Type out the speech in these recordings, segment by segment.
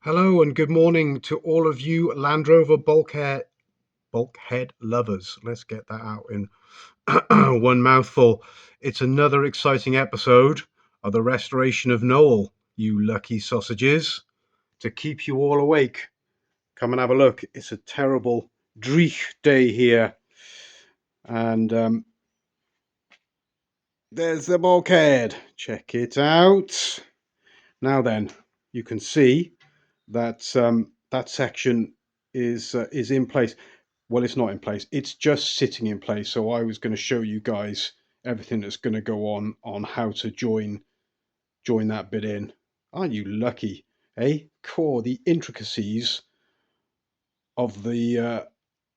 Hello and good morning to all of you Land Rover bulkhead lovers. Let's get that out in one mouthful. It's another exciting episode of the restoration of Noel, you lucky sausages. To keep you all awake, come and have a look. It's a terrible dreich day here. And there's the bulkhead. Check it out. Now then, you can see that that section is in place. Well, it's not in place. It's just sitting in place. So I was going to show you guys everything that's going to go on how to join that bit in. Aren't you lucky, eh? Core the intricacies of the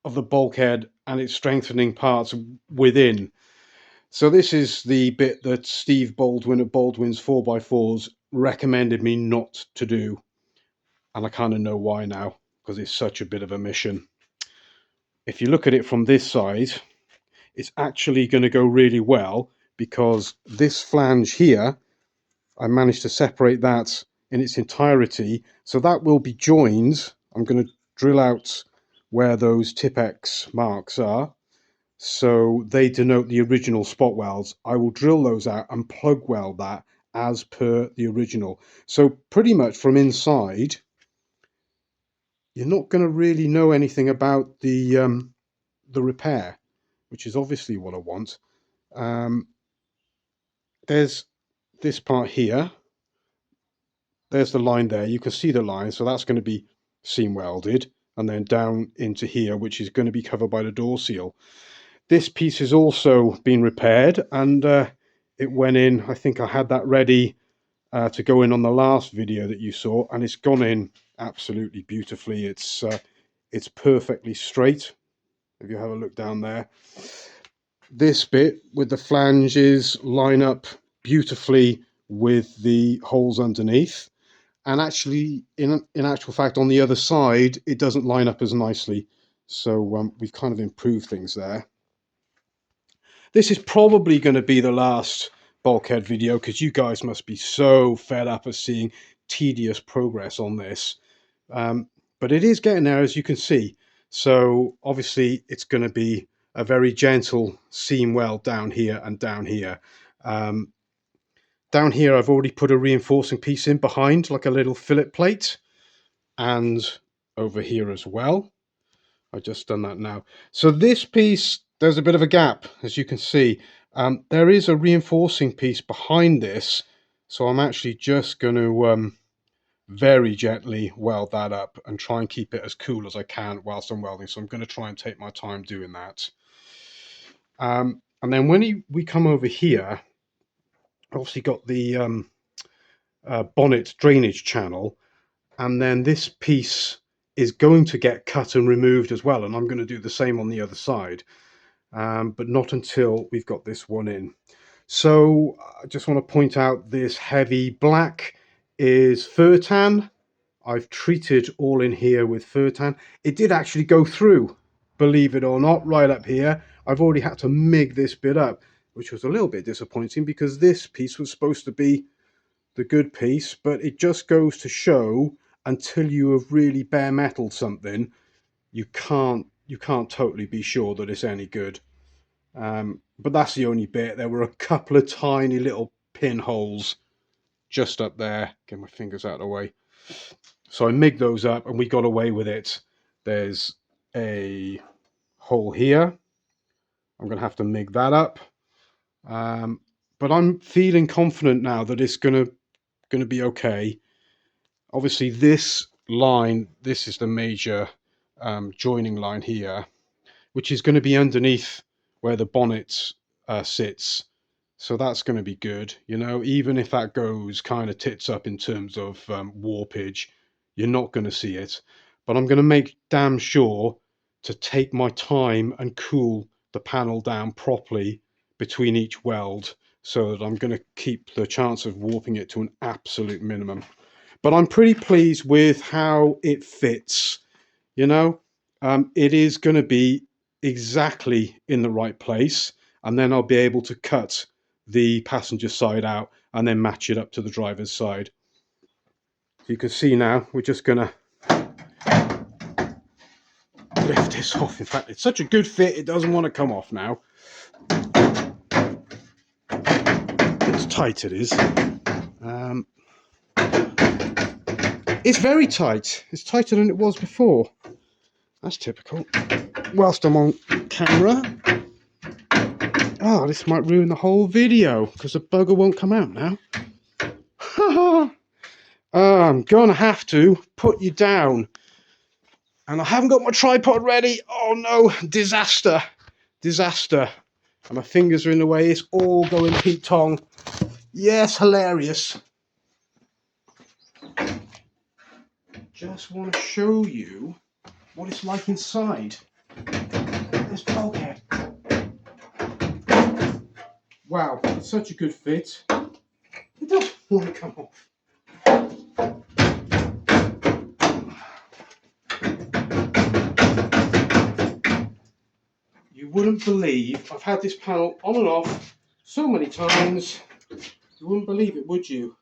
bulkhead and its strengthening parts within. So this is the bit that Steve Baldwin at Baldwin's 4x4s recommended me not to do. And I kind of know why now, because it's such a bit of a mission. If you look at it from this side, it's actually going to go really well because this flange here, I managed to separate that in its entirety. So that will be joined. I'm going to drill out where those Tipp-Ex marks are. So they denote the original spot welds. I will drill those out and plug weld that as per the original. So pretty much from inside, you're not going to really know anything about the repair, which is obviously what I want. There's this part here. There's the line there. You can see the line, so that's going to be seam welded, and then down into here, which is going to be covered by the door seal. This piece has also been repaired, and it went in. I think I had that ready to go in on the last video that you saw, and it's gone in absolutely beautifully. It's perfectly straight. If you have a look down there, this bit with the flanges line up beautifully with the holes underneath, and actually in actual fact on the other side it doesn't line up as nicely, so we've kind of improved things there. This is probably going to be the last bulkhead video because you guys must be so fed up of seeing tedious progress on this, but it is getting there, as you can see. So obviously it's going to be a very gentle seam weld down here and down here. Um, Down here I've already put a reinforcing piece in behind, like a little fillet plate, and over here as well. I've just done that now. So this piece, there's a bit of a gap, as you can see. There is a reinforcing piece behind this, so I'm actually just going to very gently weld that up and try and keep it as cool as I can whilst I'm welding. So I'm going to try and take my time doing that. And then when we come over here, obviously got the bonnet drainage channel, and then this piece is going to get cut and removed as well, and I'm going to do the same on the other side, but not until we've got this one in. So I just want to point out this heavy black is fur tan. I've treated all in here with fur tan. It did actually go through, believe it or not, right up here. I've already had to MIG this bit up, which was a little bit disappointing because this piece was supposed to be the good piece, but it just goes to show until you have really bare metaled something, you can't totally be sure that it's any good. But that's the only bit. There were a couple of tiny little pinholes just up there. Get my fingers out of the way. So I MIG'd those up and we got away with it. There's a hole here. I'm going to have to MIG that up. But I'm feeling confident now that it's going to be okay. Obviously this line, this is the major joining line here, which is going to be underneath where the bonnet sits. So that's going to be good. You know, even if that goes kind of tits up in terms of warpage, you're not going to see it. But I'm going to make damn sure to take my time and cool the panel down properly between each weld, so that I'm going to keep the chance of warping it to an absolute minimum. But I'm pretty pleased with how it fits. You know, it is going to be exactly in the right place, and then I'll be able to cut the passenger side out and then match it up to the driver's side. You can see now we're just gonna lift this off. In fact, it's such a good fit it doesn't want to come off now. It's tight, it is. It's very tight. It's tighter than it was before. That's typical. Whilst I'm on camera. Oh, this might ruin the whole video because the bugger won't come out now. I'm gonna have to put you down. And I haven't got my tripod ready. Oh no, disaster. Disaster. And my fingers are in the way. It's all going Pete Tong. Yes, hilarious. Just want to show you what it's like inside this bulkhead. Wow, such a good fit. It doesn't want to come off. You wouldn't believe, I've had this panel on and off so many times. You wouldn't believe it, would you?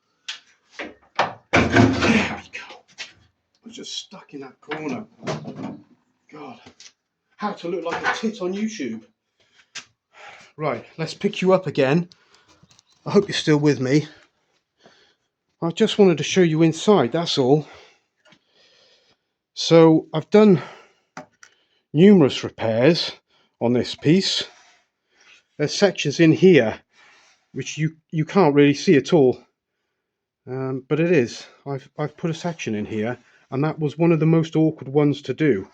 There we go. I was just stuck in that corner. God. How to look like a tit on YouTube. Right, let's pick you up again. I hope you're still with me. I just wanted to show you inside, that's all. So I've done numerous repairs on this piece. There's sections in here which you can't really see at all, but it is. I've put a section in here, and that was one of the most awkward ones to do.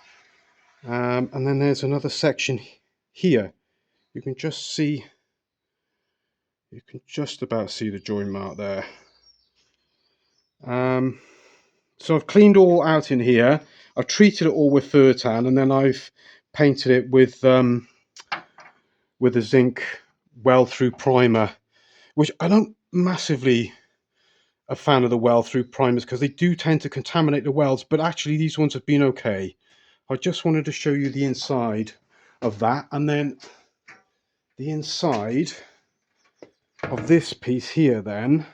And then there's another section here. You can just see, you can just about see the join mark there. So I've cleaned all out in here. I've treated it all with fur tan, and then I've painted it with a zinc well-through primer, which I don't massively a fan of the well-through primers because they do tend to contaminate the welds, but actually these ones have been okay. I just wanted to show you the inside of that, and then the inside of this piece here. Then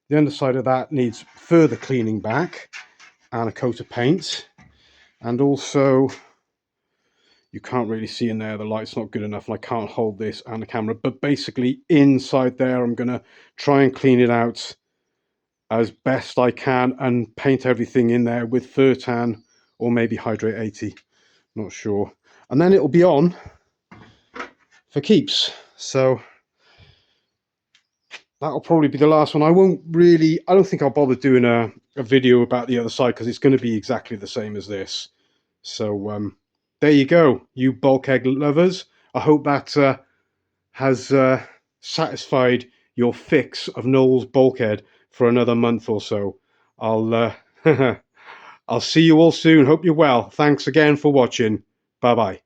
the underside of that needs further cleaning back and a coat of paint, and also you can't really see in there, the light's not good enough and I can't hold this and the camera, but basically inside there I'm gonna try and clean it out as best I can and paint everything in there with fur tan or maybe hydrate 80, not sure, and then it'll be on for keeps. So that'll probably be the last one. I don't think I'll bother doing a video about the other side because it's going to be exactly the same as this. So there you go, you bulkhead lovers. I hope that has satisfied your fix of Noel's bulkhead for another month or so. I'll I'll see you all soon. Hope you're well. Thanks again for watching. Bye bye.